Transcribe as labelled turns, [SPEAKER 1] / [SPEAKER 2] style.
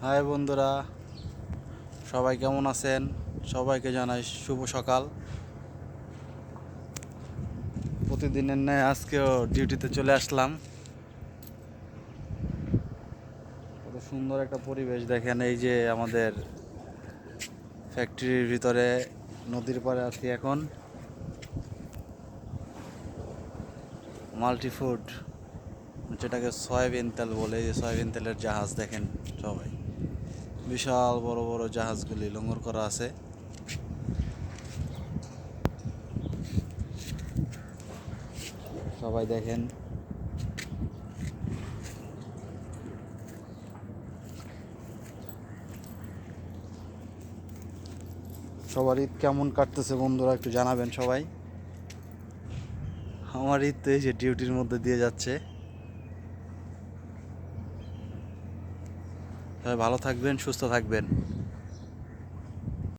[SPEAKER 1] High বন্ধুরা, সবাই কেমন আছেন? সবাইকে জানাই শুভ সকাল। প্রতিদিনের ন্যায় আজকেও ডিউটিতে চলে আসলাম। কত সুন্দর একটা পরিবেশ দেখেন, এই যে আমাদের ফ্যাক্টরির ভিতরে নদীর পাড়ে আছি এখন। মাল্টিফুড, যেটাকে সয়াবিন তেল বলে, এই যে সয়াবিন তেলের জাহাজ দেখেন সবাই। বিশাল বড় বড় জাহাজগুলি লঙ্গর করা আছে। সবাই দেখেন। সবার ঈদ কেমন কাটতেছে বন্ধুরা, একটু জানাবেন সবাই। আমার ঈদ তো এই যে ডিউটির মধ্যে দিয়ে যাচ্ছে। সবাই ভালো থাকবেন, সুস্থ থাকবেন।